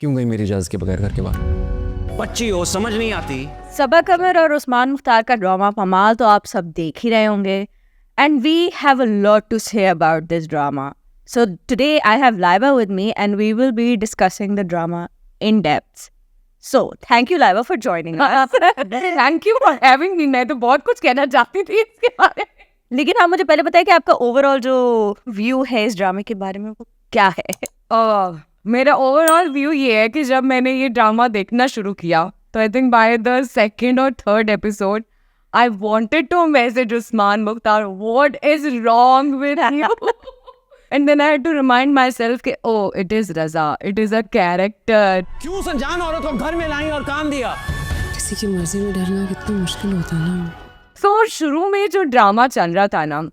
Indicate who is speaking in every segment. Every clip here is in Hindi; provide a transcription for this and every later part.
Speaker 1: क्यों गई मेरी इजाज़त के बगैर घर के बाहर?
Speaker 2: बच्ची हो, समझ नहीं आती।
Speaker 3: सबा कमर और उस्मान मुख्तार का ड्रामा कमाल तो आप सब देख ही रहे होंगे and we have a lot to say about this drama. So today I have Laiba with me and we will be discussing the drama in depth. So thank you Laiba for joining us.
Speaker 4: Thank you for having me. मैं तो बहुत कुछ कहना चाहती थी इसके बारे में.
Speaker 3: लेकिन आप मुझे पहले बताइए कि आपका ओवरऑल जो व्यू है इस ड्रामे के बारे में वो क्या है?
Speaker 4: मेरा ओवरऑल व्यू ये है कि जब मैंने ये ड्रामा देखना शुरू किया तो I think by the second और third episode I wanted to message Usman Mukhtar what is wrong with you. And then I had to remind myself कि oh it is Raza, it is a character.
Speaker 2: क्यों उस अनजान औरत को घर में लाई और काम दिया?
Speaker 5: किसी की मर्जी में डरना कितना मुश्किल होता है ना.
Speaker 4: So शुरू में जो ड्रामा चल रहा था ना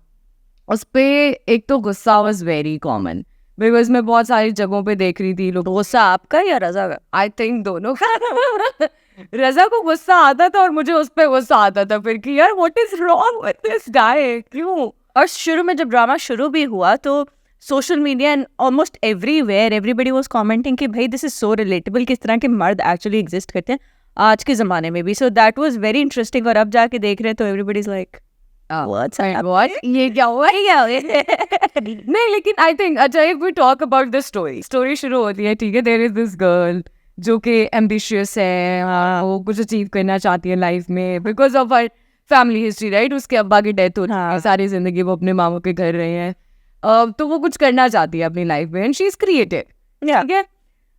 Speaker 4: उस पे एक तो गुस्सा was very common बिकॉज मैं बहुत सारी जगहों पे देख रही थी लोग.
Speaker 3: गुस्सा आपका या रजा का?
Speaker 4: आई थिंक दोनों का. रजा को गुस्सा आता था और मुझे उस पे गुस्सा आता था फिर कि यार what is wrong with this guy. क्यों?
Speaker 3: और शुरू में जब ड्रामा शुरू भी हुआ तो social media and almost everywhere everybody was commenting कि भाई दिस इज सो रिलेटेबल, किस तरह के मर्द एक्चुअली एग्जिस्ट करते हैं आज के ज़माने में भी. So that was very interesting. और अब जाके देख रहे हैं तो एवरीबडी इज लाइक
Speaker 4: What? ये क्या हुआ? नहीं लेकिन आई थिंक अच्छा if we talk about the story शुरू होती है ठीक है. देयर इज दिस गर्ल जो कि एम्बिशियस है, वो कुछ अचीव करना चाहती है लाइफ में because of her family history right. उसके अब्बा की डेथ होती है, सारी जिंदगी वो अपने मामू के घर रहे हैं. तो वो कुछ करना चाहती है अपनी लाइफ में एंड शी इज क्रिएटिव ठीक है.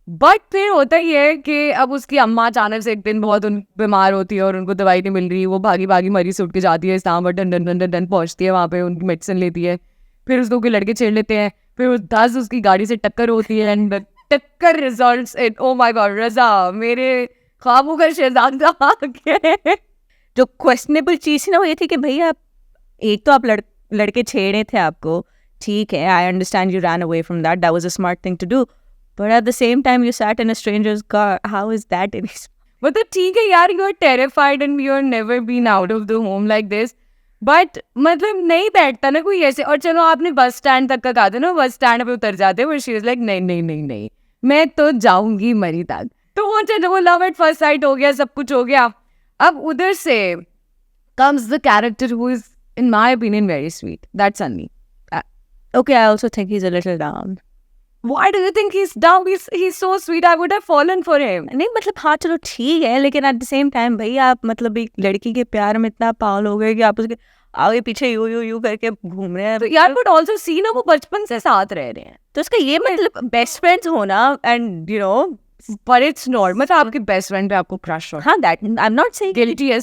Speaker 4: बट फिर होता ही है कि अब उसकी अम्मा अचानक से एक दिन बहुत बीमार होती है और उनको दवाई नहीं मिल रही. वो भागी भागी मरी से उठ के जाती है इस्लामाबाद, डन पहुंचती है, वहाँ पे उनकी मेडिसिन लेती है. फिर उसको कोई लड़के छेड़ लेते हैं, फिर 10 उसकी गाड़ी से टक्कर होती है एंड टक्कर results in oh my god Raza मेरे ख्वाबों का शहजादा आ गया.
Speaker 3: जो क्वेश्चनेबल चीज़ थी ना वो ये थी कि भाई आप एक तो आप लड़के छेड़े थे आपको, ठीक है, I understand you ran away from that was a smart thing to do, but at the same time you sat in a stranger's car. How is that in?
Speaker 4: मतलब ठीक है यार you are terrified and you are never been out of the home like this. But मतलब नहीं बैठता ना कोई ऐसे. और चलो आपने बस स्टैंड तक का कहा था ना, बस स्टैंड पे उतर जाते हैं, शी इज लाइक नहीं मैं तो जाऊंगी मरी तक. तो वो चलो वो लव एट फर्स्ट साइट हो गया, सब कुछ हो गया. अब उधर से comes the character who is in my opinion very sweet. That's Sunny.
Speaker 3: Okay, I also think he's a little down.
Speaker 4: Why do you think he's down? He's so sweet. I would have fallen for him.
Speaker 3: नहीं मतलब हाँ चलो ठीक है, लेकिन एट द सेम टाइम भाई आप मतलब एक लड़की के प्यार में इतना पागल हो गए कि आप उसके आगे पीछे यू करके घूम रहे हैं.
Speaker 4: तो यार बट ऑल्सो सी ना वो बचपन से साथ रह रहे हैं
Speaker 3: तो इसका ये मतलब बेस्ट फ्रेंड्स होना एंड यू नो
Speaker 4: पर इट्स नॉर्मल. आपके बेस्ट फ्रेंड पे आपको क्रश हो.
Speaker 3: हाँ that I am not saying
Speaker 4: guilty है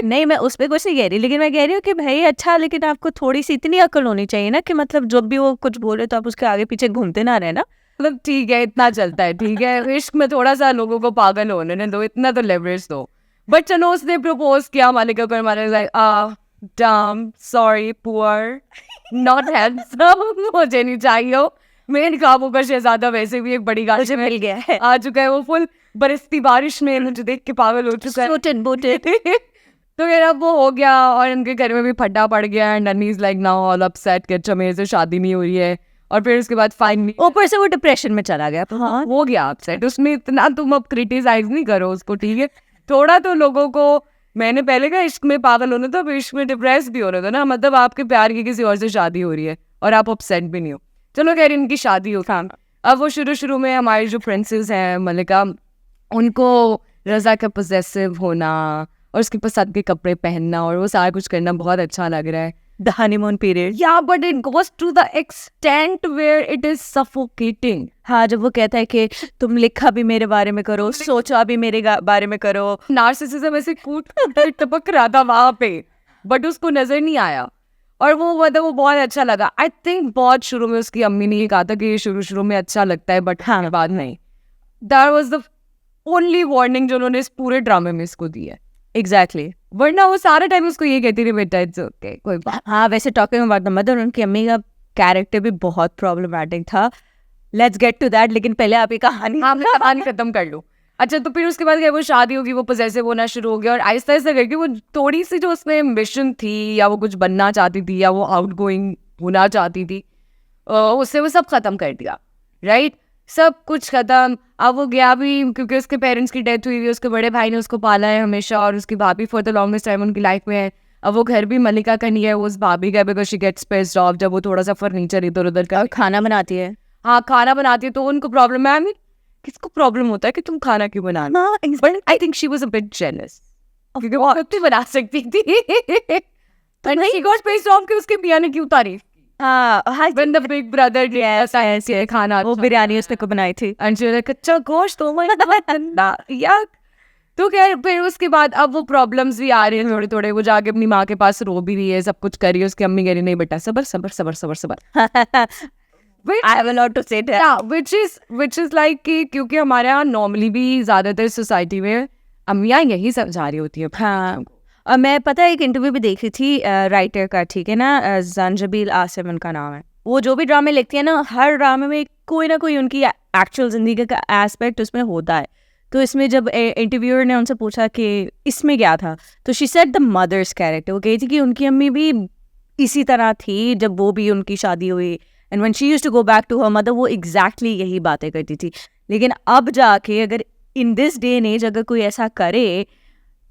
Speaker 3: नहीं मैं उस पर कुछ नहीं कह रही, लेकिन मैं कह रही हूँ कि भाई अच्छा लेकिन आपको थोड़ी सी इतनी अकल होनी चाहिए ना कि मतलब जब भी वो कुछ बोले तो आप उसके आगे पीछे घूमते ना रहे ना.
Speaker 4: मतलब ठीक है इतना चलता है ठीक है. इश्क में थोड़ा सा लोगों को पागल होने दो, इतना तो लेवरेज दो. बट चलो उसने प्रपोज किया मालिका को, मालिका डम सॉरी पुअर नॉट हैंडसम, मुझे नहीं चाहिए. मेरे ख्वाबों का शहजादा वैसे भी एक बड़ी गाड़ी से
Speaker 3: मिल गया है,
Speaker 4: आ चुका है. वो फुल बरसती बारिश में मुझे देख के पागल हो चुका है. तो फिर अब वो हो गया और उनके घर में भी फटा पड़ गया एंड नन्नी is like now all upset कि अच्छा मेरे से शादी नहीं हो रही है. और फिर उसके बाद फाइनली
Speaker 3: ऊपर से वो डिप्रेशन में चला गया.
Speaker 4: हाँ हो गया अपसेट. उसमें इतना तुम अब क्रिटिसाइज नहीं करो उसको ठीक है. थोड़ा तो लोगों को मैंने पहले कहा इश्क में पागल होना था, अब इश्क में डिप्रेस भी होना था ना. मतलब आपके प्यार की किसी और से शादी हो रही है और आप अपसेट भी नहीं हो. चलो कह रही उनकी शादी हो. अब वो शुरू में हमारी जो प्रिंसेस हैं मलिका, उनको रजा का पोजेसिव होना और उसके पसंद के कपड़े पहनना और वो सारा कुछ करना बहुत अच्छा लग रहा है.
Speaker 3: The honeymoon period.
Speaker 4: Yeah but it goes to the extent where it is suffocating.
Speaker 3: हाँ जब वो कहता है कि तुम लिखा भी मेरे बारे में करो, सोचा भी मेरे बारे में करो.
Speaker 4: नार्सिसिज्म ऐसे कूट टपक रहा था वहां पे बट उसको नजर नहीं आया. और वो मतलब वो बहुत अच्छा लगा. आई थिंक बहुत शुरू में उसकी अम्मी ने ये कहा था कि ये शुरू में अच्छा लगता है बट हाँ बाद नहीं. That was the only warning जो उन्होंने इस पूरे ड्रामे में इसको दी है.
Speaker 3: एग्जैक्टली.
Speaker 4: वरना वो सारे टाइम उसको ये कहती रही बेटा इट्स ओके कोई बात.
Speaker 3: हाँ वैसे टॉकिंग अबाउट द मदर, उनकी अम्मी का कैरेक्टर भी बहुत प्रॉब्लमैटिक था. लेट्स गेट टू दैट, लेकिन पहले आप ये कहानी
Speaker 4: खत्म कर लो. अच्छा तो फिर उसके बाद क्या वो शादी होगी, वो पोजेसिव होना शुरू हो गया और आहिस्ता आहिस्ता करके वो थोड़ी सी जो उसमें एम्बिशन थी या वो कुछ बनना चाहती थी या वो आउट गोइंग होना चाहती थी उससे वो सब खत्म कर दिया राइट. सब कुछ खत्म। अब वो गया भी क्योंकि उसके पेरेंट्स की डेथ हुई हुई, उसके बड़े भाई ने उसको पाला है हमेशा, और उसकी भाभी फॉर द लॉन्गेस्ट टाइम उनकी लाइफ में है। अब वो घर भी मलिका का नहीं है, वो उस भाभी का, because she gets pissed off जब वो थोड़ा सा फर्नीचर इधर उधर का
Speaker 3: और खाना बनाती है।
Speaker 4: हाँ खाना बनाती है, तो उनको प्रॉब्लम है। I mean, किसको प्रॉब्लम होता है कि तुम खाना क्यों बनाना, but I think she was a bit jealous क्योंकि वो खुद भी बना सकती थी। And she got pissed off कि उसके मियां ने क्यों तारीफ की।
Speaker 3: हाँ,
Speaker 4: When the big brother did ऐसा ऐसे खाना
Speaker 3: वो बिरयानी उसने को बनाई थी।
Speaker 4: And she was like, कच्चा गोश्त, oh my God, यार। तो खैर फिर उसके बाद अब वो प्रॉब्लम्स भी आ रहे हैं थोड़े थोड़े। वो जाके अपनी माँ के पास रो भी रही है, सब कुछ कर रही है। उसकी अम्मी कह रही नहीं बेटा सबर सबर सबर सबर सबर।
Speaker 3: I have a lot to say to that.
Speaker 4: Yeah, which is like कि क्योंकि हमारे यहाँ नॉर्मली भी ज़्यादातर सोसाइटी में अम्मियाँ यही समझा रही होती है।
Speaker 3: हाँ, और मैं पता है एक इंटरव्यू भी देख रही थी राइटर का, ठीक है ना, जंजबील आसिम उनका नाम है। वो जो भी ड्रामे लिखती है ना, हर ड्रामे में कोई ना कोई उनकी एक्चुअल ज़िंदगी का एस्पेक्ट उसमें होता है। तो इसमें जब इंटरव्यूअर ने उनसे पूछा कि इसमें क्या था, तो she said the mother's character. वो कही थी कि उनकी अम्मी भी इसी तरह थी जब वो भी उनकी शादी हुई, and when she used to go back to her mother, वो एग्जैक्टली यही बातें करती थी। लेकिन अब जाके अगर in this day and age अगर कोई ऐसा करे,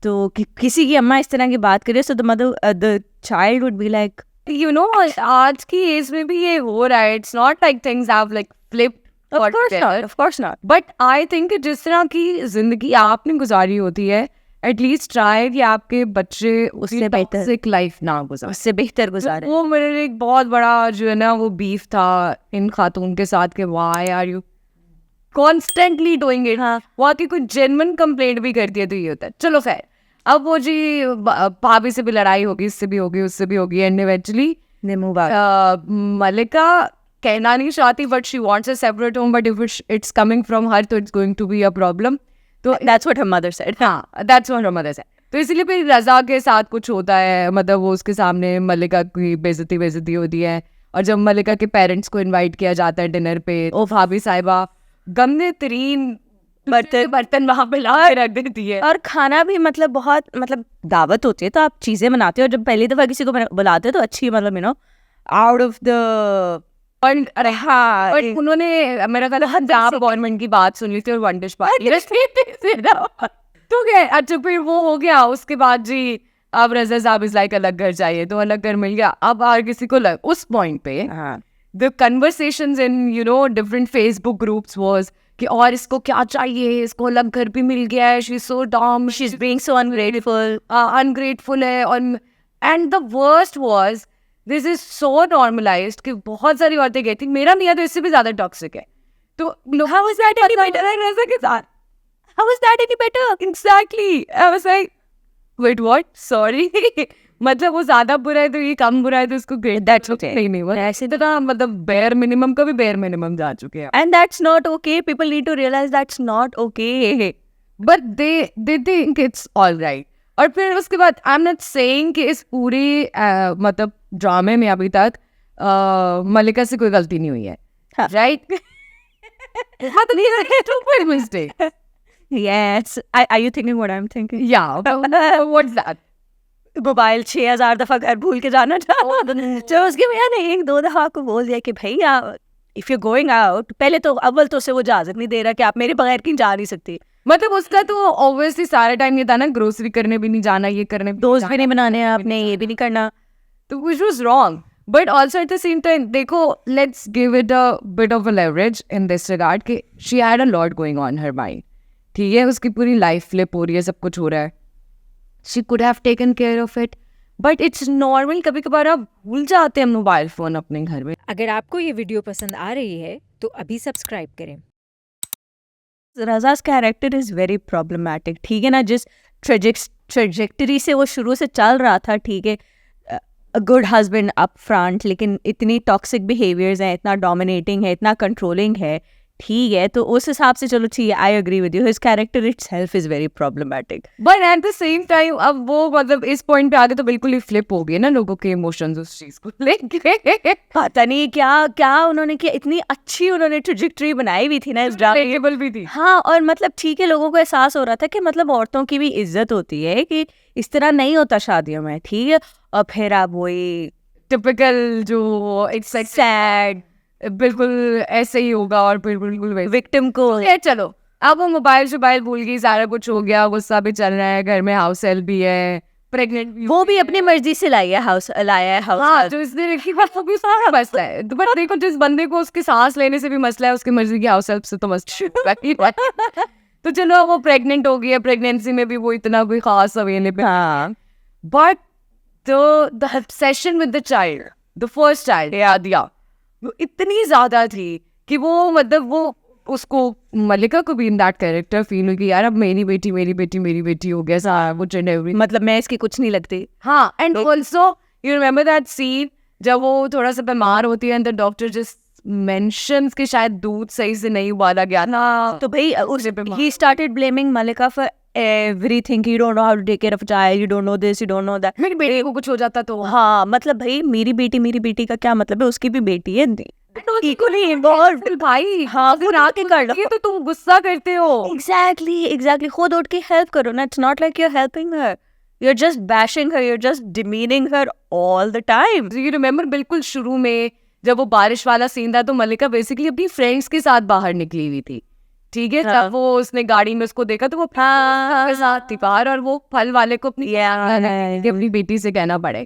Speaker 3: तो किसी की अम्मा इस तरह की बात करे, so the mother the child would be like,
Speaker 4: you know, आज की एज में भी ये हो रहा है। It's not like things have like flipped,
Speaker 3: of course not,
Speaker 4: but I think जिस तरह की जिंदगी आपने गुजारी होती है, एटलीस्ट ट्राई कि आपके बच्चे उससे टॉक्सिक लाइफ ना गुजारे,
Speaker 3: उससे बेहतर गुजारे।
Speaker 4: वो मेरे लिए एक बहुत बड़ा जो है ना वो बीफ था इन खातून के साथ कि why are you constantly doing it. हाँ, वो आके कोई जेन्युइन कंप्लेंट भी करती है तो ये होता है। चलो खैर, अब वो जी भाभी से भी लड़ाई होगी, इससे भी होगी, उससे भी होगी, एंड इवेंचुअली मलिका कहना नहीं चाहती but she wants a separate home, but if it's coming from her तो it's going to be a problem. तो
Speaker 3: that's what her mother said.
Speaker 4: हाँ, that's what her mother said. तो इसलिए फिर रजा के साथ कुछ होता है, मतलब वो उसके सामने मलिका की बेइज्जती होती है। और जब मलिका के पेरेंट्स को इनवाइट किया जाता है डिनर पे, ओ भाभी साहिबा गंदे तरीन बर्तन वहाँ पे ला के रख देती है।
Speaker 3: और खाना भी मतलब बहुत, मतलब दावत होती है तो आप चीज़ें बनाते हो, जब पहली दफ़ा किसी को बुलाते हो तो अच्छी, मतलब you know out of the.
Speaker 4: अरे हाँ, बट उन्होंने मेरा ख्याल पंजाब गवर्नमेंट की बात सुन ली थी और वन डिश पार्टी तो क्या। अच्छा फिर वो हो गया, उसके बाद जी अब रज़ा साहब इज लाइक अलग घर चाहिए, तो अलग घर मिल गया। अब हर किसी को उस पॉइंट पे the conversations in you know different Facebook groups was कि और इसको क्या चाहिए, इसको अलग घर भी मिल गया है, she is so dumb,
Speaker 3: she is being so
Speaker 4: ungrateful है। और and the worst was this is so normalised कि बहुत सारी औरतें कहती मेरा मियां तो इससे भी ज्यादा टॉक्सिक है। तो how is that any better Raza के साथ? How is that any better? Exactly, I was like wait what, sorry मतलब वो ज्यादा बुरा है तो ये कम बुरा है तो उसको ग्रेट, दैट्स ओके। नहीं वो ऐसे तो ना, मतलब बेयर मिनिमम का भी बेयर मिनिमम जा चुके हैं,
Speaker 3: and that's not okay. People need to realise that's not okay,
Speaker 4: but they think it's all right. और फिर उसके बाद आई एम नॉट सेइंग कि इस पूरे मतलब ड्रामे में अभी तक मलिका से कोई गलती नहीं हुई है, right? Stupid mistake.
Speaker 3: Yes. Are you thinking what I'm thinking?
Speaker 4: Yeah. What's that?
Speaker 3: Mobile 6000 दफा घर भूल के जाना था। तो उसके भैया ने 1-2 दफा आपको बोल दिया कि भैया इफ यू गोइंग आउट, पहले तो अव्वल तो उसे वो इजाजत नहीं दे रहा कि आप मेरे बगैर कहीं जा नहीं सकती।
Speaker 4: मतलब उसका तो ऑब्वियसली सारा टाइम ये था ना, ग्रोसरी करने भी नहीं जाना, ये करने
Speaker 3: दोस्त भी नहीं बनाने आपने, ये भी नहीं करना,
Speaker 4: तो which was wrong. But also at the same time, देखो, let's give it a bit of a leverage in this regard कि she had a lot going on her mind. ठीक है, उसकी पूरी लाइफ फ्लिप हो रही है, सब कुछ हो रहा है. She could have taken care of it. But it's normal, कभी कभार आप भूल जाते हैं मोबाइल फ़ोन अपने घर में.
Speaker 6: अगर आपको ये वीडियो पसंद आ रही है तो अभी सब्सक्राइब करें.
Speaker 3: रज़ा's कैरेक्टर इज़ वेरी प्रॉब्लमैटिक, ठीक है ना. जिस ट्रेजेक्टरी से वो शुरू से चल रहा था, ठीक है, a good husband up front, लेकिन इतनी टॉक्सिक बिहेवियर्स हैं, इतना डोमिनेटिंग है, इतना कंट्रोलिंग है, ठीक है, तो उस हिसाब से चलो ठीक है, I agree with you, his character itself is very problematic.
Speaker 4: But at the same time अब वो मतलब इस पॉइंट पे आगे तो बिल्कुल ही फ्लिप हो गए ना लोगों के इमोशंस उस चीज को लेके.
Speaker 3: पता नहीं क्या उन्होंने किया, इतनी अच्छी उन्होंने ट्रेजेक्टरी बनाई हुई थी ना इस ड्रामे
Speaker 4: भी थी.
Speaker 3: हाँ, और मतलब ठीक है, लोगों को एहसास हो रहा था कि मतलब औरतों की भी इज्जत होती है, कि इस तरह नहीं होता शादियों में, ठीक है. और फिर आप वही
Speaker 4: टिपिकल जो इट्स लाइक सैड बिल्कुल ऐसे ही होगा और फिर बिल्कुल वैसे
Speaker 3: विक्टिम को
Speaker 4: है। चलो अब वो मोबाइल भूल गई, सारा कुछ हो गया, गुस्सा भी चल रहा है, घर में हाउस हेल्प भी है, प्रेग्नेंट भी
Speaker 3: वो भी अपनी मर्जी से लाया है हाउस
Speaker 4: हाँ, तो इसने रखी बात वो भी सारा मसला है। तो बट देखो जिस बंदे को उसकी सांस लेने से भी मसला है, उसकी मर्जी की हाउस हेल्प से तो मसला है। तो चलो वो प्रेग्नेंट हो गई है, प्रेगनेंसी में भी वो इतना कोई खास अवेलेबल,
Speaker 3: हाँ
Speaker 4: but the obsession with the child, the first child, Adiya, वो इतनी ज्यादा थी कि वो मतलब वो उसको मलिका को भी इन दैट कैरेक्टर फील हुई कि यार अब मेरी बेटी हो गया सारा कुछ एंड एवरी,
Speaker 3: मतलब मैं इसकी कुछ नहीं लगती।
Speaker 4: हाँ। And also you remember that scene जब वो थोड़ा सा बीमार होती है and the doctor just mentions कि शायद दूध सही से नहीं उबाला गया था,
Speaker 3: तो भाई he started blaming Malika for everything. You don't know how to take care of a child, you don't know this, you don't know that.
Speaker 4: मेरी बेटी को कुछ हो जाता तो
Speaker 3: हाँ मतलब भाई मेरी बेटी का क्या मतलब है, उसकी भी बेटी है इक्वली इन्वॉल्व
Speaker 4: भाई।
Speaker 3: हाँ खुद आके कर लो।
Speaker 4: ये तो तुम गुस्सा करते हो।
Speaker 3: Exactly खुद उठ के हेल्प करो ना। It's not like you're helping her, you're just bashing her, you're just demeaning her all the time.
Speaker 4: You remember बिल्कुल शुरू में जब वो बारिश वाला सीन था तो मलिका बेसिकली अपनी फ्रेंड्स के साथ बाहर निकली हुई थी, ठीक है। तब वो उसने गाड़ी में उसको देखा तो वो के साथ थी बाहर और वो फल वाले को अपनी बेटी से कहना पड़े।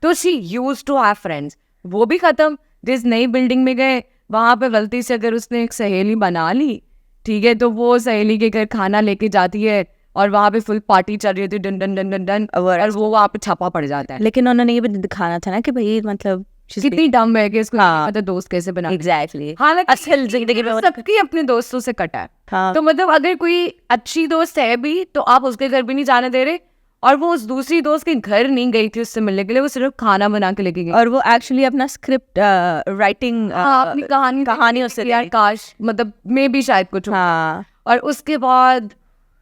Speaker 4: तो she used to have friends, वो भी खत्म। जिस नई बिल्डिंग में गए वहां पे गलती से अगर उसने एक सहेली बना ली, ठीक है, तो वो सहेली के घर खाना लेके जाती है और वहां पे फुल पार्टी चल रही थी, done done done done done, और वो वहां पे छापा पड़ जाता है।
Speaker 3: लेकिन उन्होंने ये भी दिखाना था ना कि भाई मतलब
Speaker 4: कितनी डम है कि इसको मतलब दोस्त कैसे बना।
Speaker 3: एग्जैक्टली
Speaker 4: हालांकि
Speaker 3: असल जिंदगी में
Speaker 4: सबकी अपने दोस्तों से कटा है।
Speaker 3: हाँ।
Speaker 4: तो मतलब अगर कोई अच्छी दोस्त है भी तो आप उसके घर भी नहीं जाने दे रहे, और वो उस दूसरी दोस्त के घर नहीं गई थी उससे मिलने के लिए, वो सिर्फ खाना बना के लेके गई
Speaker 3: और वो एक्चुअली अपना स्क्रिप्ट राइटिंग
Speaker 4: अपनी कहानी
Speaker 3: उससे
Speaker 4: यार काश मतलब मे भी शायद कुछ हो।
Speaker 3: हाँ
Speaker 4: और उसके बाद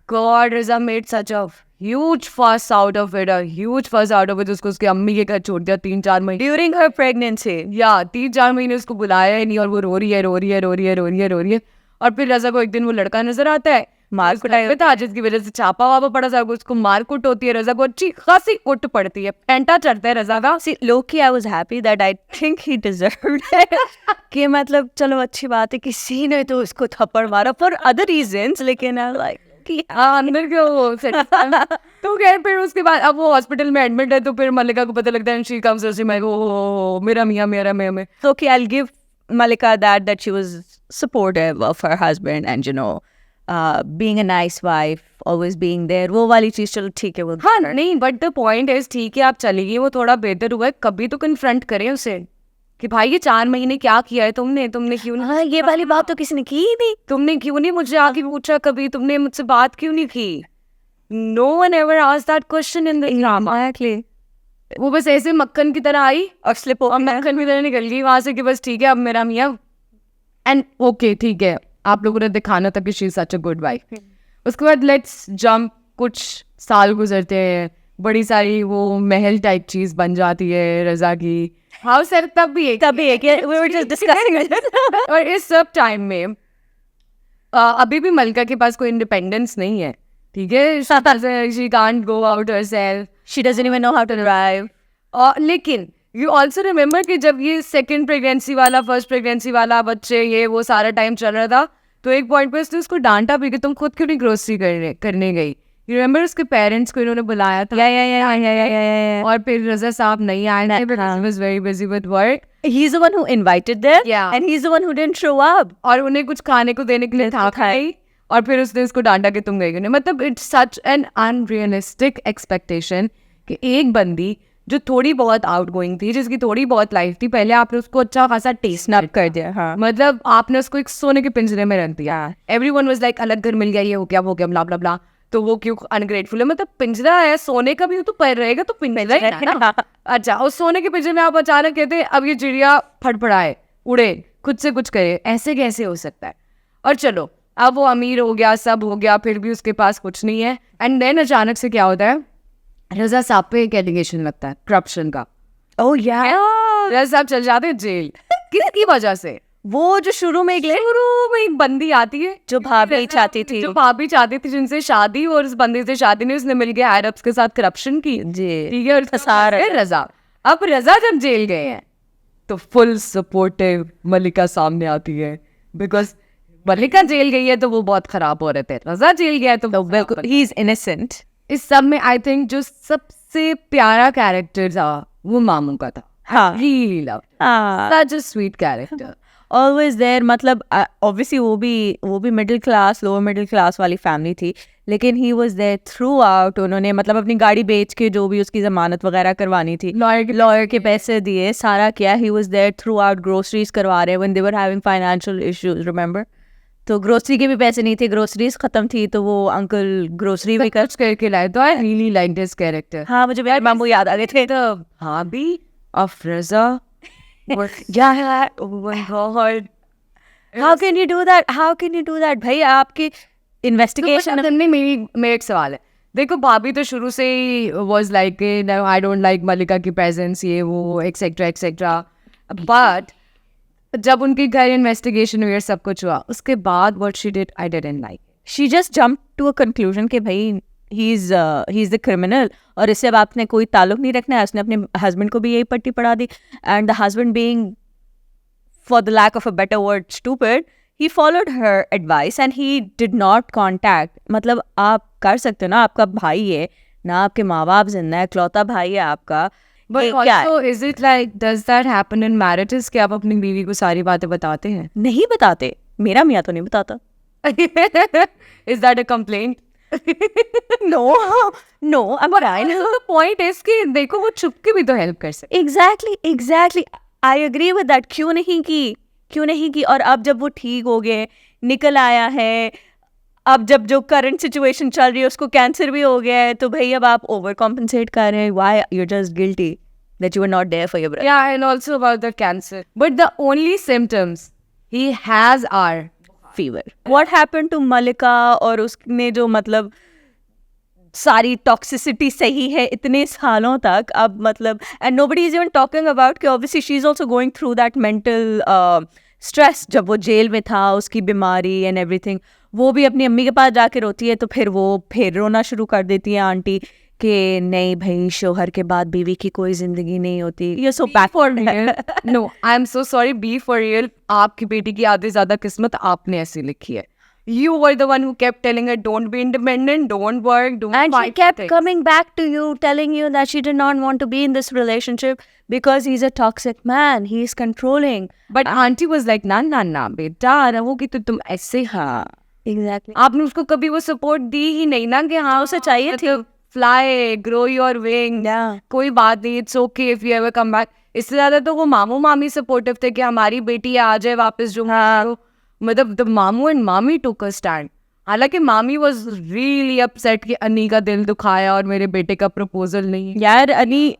Speaker 4: God Riza made such a huge fuss out of it, उसको उसकी अम्मी के घर छोड़ दिया 3-4 महीने
Speaker 3: ड्यूरिंग हर प्रेगनेंसी।
Speaker 4: या 3-4 महीने उसको बुलाया ही नहीं और वो रो रही है। और फिर रजा को एक दिन वो लड़का नजर आता है, मार कुटाई था जिसकी वजह से छापा वापा पड़ा था, उसको मार कुट होती है, रजा को अच्छी खासी कुट पड़ती है, पेंटा चढ़ता है रजा का।
Speaker 3: Lowkey I was happy that I think he deserved कि मतलब चलो अच्छी बात है किसी ने तो उसको थप्पड़ मारा फॉर अदर रीजंस, लेकिन आई लाइक
Speaker 4: अंदर के वो तो खैर फिर उसके बाद अब वो हॉस्पिटल में एडमिट है, तो फिर मलिका को पता लगता है शी कम्स टू सी मैं मेरा मियां
Speaker 3: so okay I'll give Malika that she was supportive of her husband and you know being a nice wife, always being there, वो वाली चीज चलो ठीक है वो
Speaker 4: हाँ नहीं, बट द पॉइंट इज ठीक है आप चली गई, वो थोड़ा बेहतर हुआ है, कभी तो कन्फ्रंट करें उसे कि भाई ये 4 महीने क्या किया है तुमने क्यों नहीं।
Speaker 3: हाँ ये वाली बात तो किसी ने की ही नहीं,
Speaker 4: तुमने क्यों नहीं मुझे आके पूछा, कभी तुमने मुझसे बात क्यों नहीं की। No one ever asked that question in the drama. वो बस ऐसे मक्खन की तरह आई
Speaker 3: और स्लिप
Speaker 4: और मक्खन की तरह निकल गई वहां से कि बस ठीक है अब मेरा मियाँ एंड ओके ठीक है आप लोगों ने दिखाना था कि she is such a good wife. उसके बाद लेट्स जंप, कुछ साल गुजरते हैं, बड़ी सारी वो महल टाइप चीज बन जाती है रजा की। हाउस हेल्प तब भी है कि we were just discussing it। और इस सब टाइम में अभी भी मलिका के पास कोई इंडिपेंडेंस नहीं है, ठीक है, she can't go out herself,
Speaker 3: she doesn't even know how to drive।
Speaker 4: लेकिन यू ऑल्सो रिमेम्बर कि जब ये सेकेंड प्रेगनेंसी वाला फर्स्ट प्रेगनेंसी वाला बच्चे ये वो सारा टाइम चल रहा था, तो एक पॉइंट पे उसने उसको डांटा भी कि तुम खुद क्यों नहीं ग्रोसरी करने गई। You remember उसके पेरेंट्स को इन्होंने बुलाया था और फिर रजा साहब नहीं आए थे because he was very busy with work।
Speaker 3: He's the one who invited them,
Speaker 4: yeah,
Speaker 3: and he's the one who didn't show up।
Speaker 4: और उन्हें कुछ खाने को देने के लिए था खाई और फिर उसने उसको डांटा कि तुम गई क्यों नहीं। मतलब it's such an unrealistic expectation कि एक बंदी जो थोड़ी बहुत आउटगोइंग थी, जिसकी थोड़ी बहुत लाइफ थी, पहले आपने उसको अच्छा खासा टेस्ट
Speaker 3: नप कर दिया। हाँ
Speaker 4: मतलब आपने उसको एक सोने के पिंजरे में रख दिया। एवरीवन वाज लाइक अलग घर मिल गया, ये हो गया वो गया ब्ला ब्ला ब्ला, तो वो क्यों अनग्रेटफुल है। मतलब पिंजरा है सोने का भी तो पर रहेगा तो पिंजरा ही है ना। अच्छा उस सोने के पिंजरे में आप अचानक कहते हैं अब ये चिड़िया फड़फड़ाए उड़े खुद से कुछ करे, ऐसे कैसे हो सकता है। और चलो अब वो अमीर हो गया सब हो गया, फिर भी उसके पास कुछ नहीं है। एंड देन अचानक से क्या होता है, रजा साहब पे एक एलिगेशन लगता है करप्शन का।
Speaker 3: ओह या
Speaker 4: रजा साहब चल जाते हैं जेल किसकी वजह से।
Speaker 3: वो जो शुरू में
Speaker 4: एक बंदी आती है
Speaker 3: जो भाभी चाहती थी
Speaker 4: जिनसे शादी, और उस बंदी से शादी नहीं, उसने मिलके अरब्स के साथ करप्शन की जी, ठीक है, और रजा। अब रजा जब जेल गए हैं तो फुल सपोर्टिव मलिका सामने आती है, बिकॉज मलिका जेल गई है तो वो बहुत खराब हो रहे थे, रजा जेल गया है तो बिल्कुल
Speaker 3: ही इज इनोसेंट.
Speaker 4: इस सब में आई थिंक जो सबसे प्यारा कैरेक्टर था वो मामू का था.
Speaker 3: हाँ.
Speaker 4: Really loved him.
Speaker 3: हाँ.
Speaker 4: Such a sweet character.
Speaker 3: Always there. मतलब ऑब्वियसली वो भी middle class, lower middle class वाली फैमिली थी, लेकिन he was there throughout. उन्होंने मतलब अपनी गाड़ी बेच के जो भी उसकी जमानत वगैरह करवानी थी, लॉयर के पैसे दिए, सारा किया. He was there throughout. Groceries करवा रहे when they were having financial issues, remember? तो ग्रोसरी के भी पैसे नहीं थे, ग्रोसरीज खत्म थी, तो वो अंकल ग्रोसरी भी
Speaker 4: कुछ करके लाए. तो I really like this character.
Speaker 3: हाँ, मुझे मेरे मामू याद आ गए थे.
Speaker 4: The hobby of Raza.
Speaker 3: Yeah, oh my God. How can you do that? How can you do that? भाई आपकी इन्वेस्टिगेशन.
Speaker 4: मेरा एक सवाल है. देखो भाभी तो शुरू से ही was like I don't like Malika की प्रेजेंस, ये वो एक्सेट्रा एक्सेट्रा. बट जब उनके घर इन्वेस्टिगेशन हुई, सब कुछ हुआ, उसके बाद what she did I didn't like.
Speaker 3: She just jump to a conclusion कि भाई ही इज द क्रिमिनल और इससे अब आपने कोई ताल्लुक नहीं रखना है. उसने अपने हस्बैंड को भी यही पट्टी पढ़ा दी, and the husband being, for the lack of a better word, stupid, he followed her advice and he did not contact. मतलब आप कर सकते हो ना, आपका भाई है ना, आपके माँ बाप जिंदा है, इकलौता भाई है आपका.
Speaker 4: But also, is it like, does that happen in marriages कि आप अपनी बीवी को सारी बातें बताते हैं?
Speaker 3: नहीं बताते. मेरा मियाँ तो नहीं बताता.
Speaker 4: Is that a complaint?
Speaker 3: No, I'm fine.
Speaker 4: The point is कि देखो वो छुप के भी तो हेल्प कर सकते.
Speaker 3: Exactly. I agree with that. क्यों नहीं की. और अब जब वो ठीक हो गए, निकल आया है, अब जब जो करंट सिचुएशन चल रही है उसको कैंसर भी हो गया है, तो भाई अब आप ओवर कॉम्पनसेट कर रहे हैं. Why you're just guilty that you were not there for your brother.
Speaker 4: Yeah, and also about the cancer. But the only symptoms he has are
Speaker 3: fever. What happened to Malika? और उसने जो मतलब सारी टॉक्सिसिटी सही है इतने सालों तक, अब मतलब and nobody is even talking about कि obviously she is also going through that mental stress. जब वो जेल में था, उसकी बीमारी एंड एवरीथिंग, वो भी अपनी अम्मी के पास जाके रोती है, तो फिर वो फिर रोना शुरू कर देती है आंटी कि नहीं भाई, शोहर के बाद बीवी की कोई जिंदगी नहीं होती. You're so back for real.
Speaker 4: No, I'm so sorry, be for real. आपकी बेटी की आधे ज्यादा किस्मत आपने ऐसी लिखी है. You were the one who kept telling her, don't be independent, don't work, don't
Speaker 3: and
Speaker 4: fight
Speaker 3: she kept
Speaker 4: for things.
Speaker 3: coming back to you, telling you that she did not want to be in this relationship because he's a toxic man, he is controlling.
Speaker 4: But auntie was like, ना बेटा, रहोगी तो तुम ऐसे. हाँ,
Speaker 3: Exactly.
Speaker 4: आपने उसको कभी वो सपोर्ट दी ही नहीं ना कि हाँ उसे चाहिए थी. Fly, grow your wings.
Speaker 3: Yeah.
Speaker 4: कोई बात नहीं, it's okay if you ever come back. इससे ज्यादा तो वो मामू मामी सपोर्टिव थे कि हमारी बेटी आ जाए वापस जो. हाँ. मतलब the मामू and मामी took a stand. हालांकि मामी was really upset कि अनी का दिल दुखाया और मेरे बेटे का प्रपोजल नहीं.
Speaker 3: यार अनी,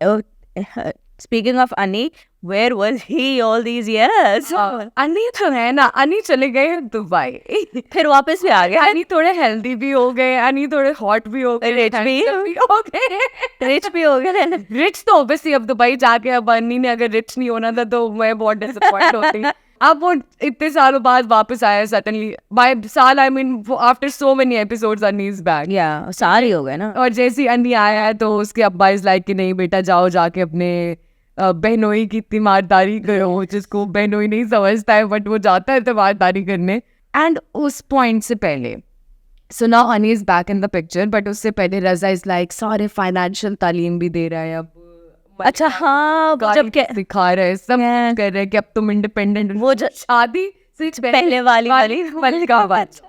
Speaker 3: speaking of अनी, where was he all these years?
Speaker 4: अनी तो है ना, अनी चले गए दुबई.
Speaker 3: फिर वापस भी आ गया.
Speaker 4: अनी थोड़े हेल्दी भी हो गए, अनी थोड़े हॉट भी हो गए,
Speaker 3: रिच भी
Speaker 4: हो गए.
Speaker 3: रिच भी हो गए.
Speaker 4: रिच तो ऑब्वियसली अब दुबई जाके, अब अनी ने अगर रिच नहीं होना था तो मैं बहुत डिसअपॉइंट होती. अब वो इतने सालों बाद वापस आया सडनली. बाय साल I mean after so many episodes अनी इज बैक.
Speaker 3: या सारे हो गए ना.
Speaker 4: और जैसे ही अनी आया है तो उसके अब्बा इज लाइक कि नहीं बेटा जाओ जाके अपने बहनोई की तीमारदारी करो, जिसको बहनोई नहीं समझता है बट वो जाता है तीमारदारी करने. एंड उस पॉइंट से पहले सो नाउ अनी is back in the picture, but उससे पहले रजा इज लाइक सारे फाइनेंशियल तालीम भी दे रहा है अब.
Speaker 3: अच्छा हाँ, जब
Speaker 4: सिखा रहे सब कर रहे कि अब तुम इंडिपेंडेंट.
Speaker 3: वो
Speaker 4: शादी से
Speaker 3: पहले वाली
Speaker 4: का बात.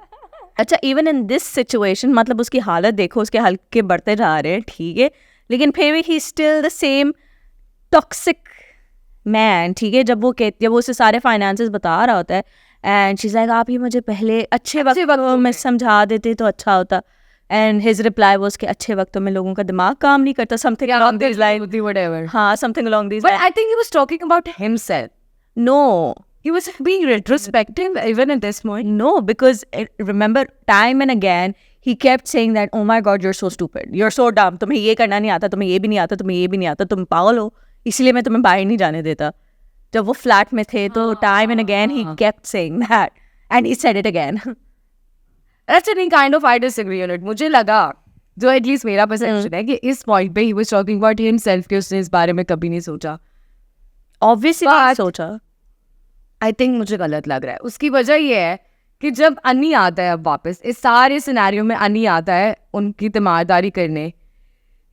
Speaker 3: अच्छा, इवन इन दिस सिचुएशन, मतलब उसकी हालत देखो, उसके हल्के बढ़ते जा रहे हैं, ठीक है, लेकिन फिर भी he still the same toxic man. ठीक है, जब वो उसे सारे फाइनेंसेस बता रहा होता है एंड शी इज लाइक आप ही मुझे पहले अच्छे वक्त में समझा देते तो अच्छा होता. And his reply was कि अच्छे वक्तों में लोगों का दिमाग काम नहीं करता. Something along these lines.
Speaker 4: Whatever.
Speaker 3: हाँ, something along these
Speaker 4: But
Speaker 3: lines.
Speaker 4: I think he was talking about himself.
Speaker 3: No.
Speaker 4: He was being retrospective even at this point.
Speaker 3: No, because remember time and again he kept saying that oh my god you're so stupid, you're so dumb, तुम्हें ये करना नहीं आता, तुम्हें ये भी नहीं आता, तुम्हें ये भी नहीं आता, तुम पागल हो, इसलिए मैं तुम्हें बाहर नहीं जाने देता. जब वो फ्लैट में थे तो time and again he kept saying that and he said it again.
Speaker 4: That's any kind of I disagree on it. मुझे लगा, जो एटलीस्ट मेरा परसेप्शन है, कि इस पॉइंट पे he was talking about himself कि उसने इस बारे में कभी नहीं सोचा.
Speaker 3: ऑब्वियसली
Speaker 4: But-
Speaker 3: सोचा.
Speaker 4: आई थिंक मुझे गलत लग रहा है. उसकी वजह ये है कि जब अन्नी आता है अब वापस इस सारे सिनेरियो में, अन्नी आता है उनकी तीमारदारी करने,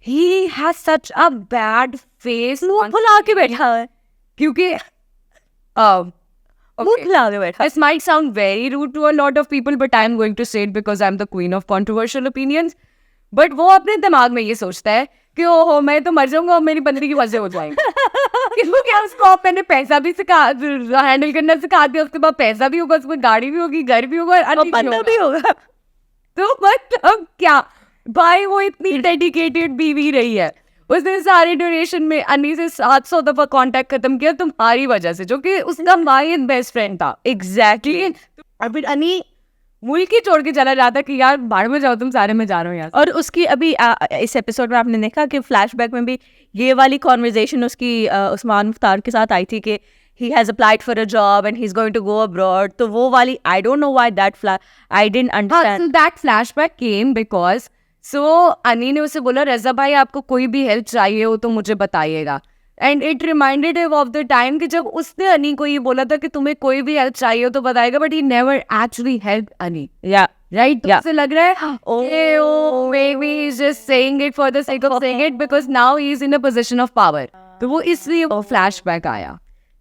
Speaker 4: he has such a bad face.
Speaker 3: मुंह फुला के बैठा है.
Speaker 4: क्योंकि
Speaker 3: मुंह फुला के बैठा.
Speaker 4: This might sound very rude to a lot of people, but I'm going to say it because I'm the queen of controversial opinions. But वो अपने दिमाग में ये सोचता है कि ओहो मैं तो मर जाऊंगा और मेरी बंदगी की वजह हो जाएंगी. क्योंकि उसको मैंने पैसा भी हैंडल करना सिखा दिया, उसके बाद पैसा भी होगा, उसमें गाड़ी भी होगी, घर भी होगा और
Speaker 3: बंदा भी होगा.
Speaker 4: तो मतलब क्या भाई, वो इतनी डेडिकेटेड बीवी रही है. उसने सारे ड्यूरेशन में अन्नी से 700 दफा कांटेक्ट खत्म किया तुम्हारी वजह से, जो कि उसका माई बेस्ट फ्रेंड था.
Speaker 3: एग्जैक्टली. और फिर अन्नी
Speaker 4: मुल्क ही छोड़ के चला जाता कि यार बाहर में जाओ तुम सारे, मैं जा रहा हूँ यहाँ से.
Speaker 3: और उसकी अभी इस एपिसोड में आपने देखा कि फ्लैशबैक में भी ये वाली कॉन्वर्जेशन उसकी उस्मान मुख्तार के साथ आई थी कि he has applied for a job and he's going to go abroad. तो वो वाली I don't know why that I didn't understand.
Speaker 4: So that flashback came because अन्नी ने उसे बोला रज़ा भाई आपको कोई भी हेल्प चाहिए हो तो मुझे बताइएगा. And it reminded him of the time कि जब उसने अन्नी को ये बोला था कि तुम्हें कोई भी हेल्प चाहिए हो तो बताएगा, but he never actually help अन्नी.
Speaker 3: Yeah.
Speaker 4: Right?
Speaker 3: Yeah.
Speaker 4: उसे लग रहा है oh maybe he's just saying it for the sake of saying it because now he's in a position of power. तो वो इसलिए वो flashback आया.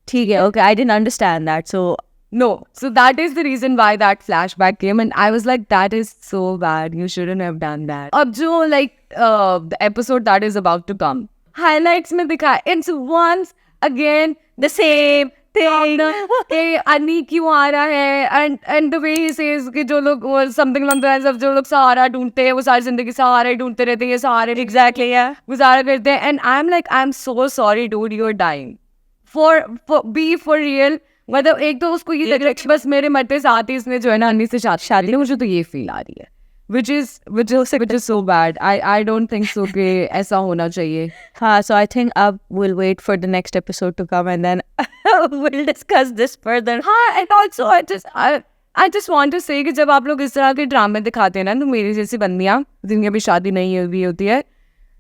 Speaker 3: ठीक है. Okay, I didn't understand that. So
Speaker 4: No. So that is the reason why that flashback came, and I was like, that is so bad. You shouldn't have done that. अब जो like the episode that is about to come, highlights में दिखा, it's once again
Speaker 3: the same thing.
Speaker 4: कि अन्नी क्यों आ रहा है, and the way he says कि जो लोग something along the lines of जो लोग सहारा ढूंढते हैं वो सारी जिंदगी सहारा ही ढूंढते रहते हैं, ये सहारे
Speaker 3: Exactly. Yeah.
Speaker 4: गुजारा करते हैं. And I'm like, I'm so sorry dude, you're dying. For real. मतलब एक तो उसको ये लग रहा है कि बस मेरे मरते साथ ही इसने जो है ना अन्नी से शादी की, मुझे तो ये फील आ रही है, which is so bad. I don't think so कि ऐसा होना चाहिए.
Speaker 3: हाँ, so I think we'll wait for the next episode to come and then we'll discuss this further.
Speaker 4: हाँ, and also I just want to say कि जब आप लोग इस तरह के ड्रामे दिखाते हैं ना, तो मेरी जैसी बंदियाँ जिनकी अभी शादी नहीं हुई होती है,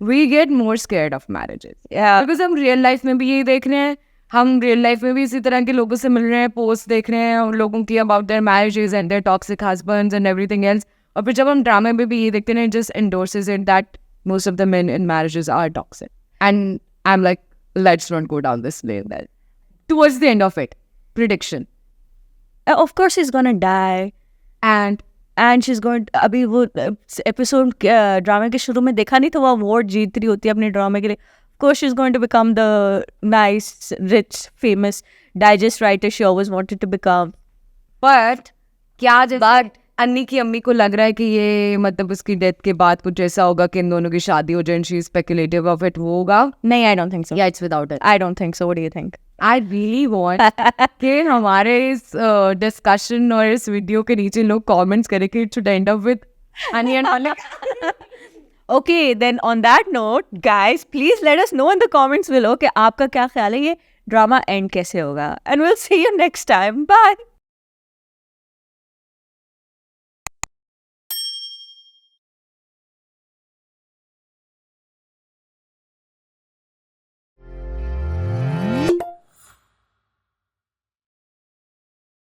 Speaker 4: we get more scared of marriages.
Speaker 3: Yeah.
Speaker 4: Because हम रियल लाइफ में भी यही देख रहे हैं, हम रियल लाइफ में भी इसी तरह के लोगों से मिल रहे हैं, पोस्ट देख रहे हैं और लोगों की about their marriages and their toxic husbands and everything else. और फिर जब हम ड्रामे में भी ये देखते हैं, just endorses it that most of the men in marriages are toxic. And I am like, let's not go down this lane. That towards the end of it, prediction,
Speaker 3: Of course she's gonna die. And she's going अभी वो एपिसोड ड्रामे के शुरू में देखा नहीं तो वो अवार्ड जीत रही होती है अपने ड्रामे के लिए. Of course she's going to become the nice, rich, famous digest writer she always wanted to become.
Speaker 4: But क्या जब अन्नी की अम्मी को लग रहा है कि ये मतलब उसकी डेथ के बाद कुछ ऐसा होगा कि इन दोनों की शादी हो जाए, she is speculative of it, वो होगा?
Speaker 3: नहीं, I don't think so.
Speaker 4: या it's without it?
Speaker 3: I don't think so. What do you think?
Speaker 4: I really want कि हमारे इस डिस्कशन और इस वीडियो के नीचे लोग कमेंट्स करें कि it should and up with अन्नी एंड मालिक.
Speaker 3: Okay, then on that note, guys, please let us know in the comments below कि आपका क्या ख्याल है ये ड्रामा एंड कैसे होगा. And we'll see you next time. Bye.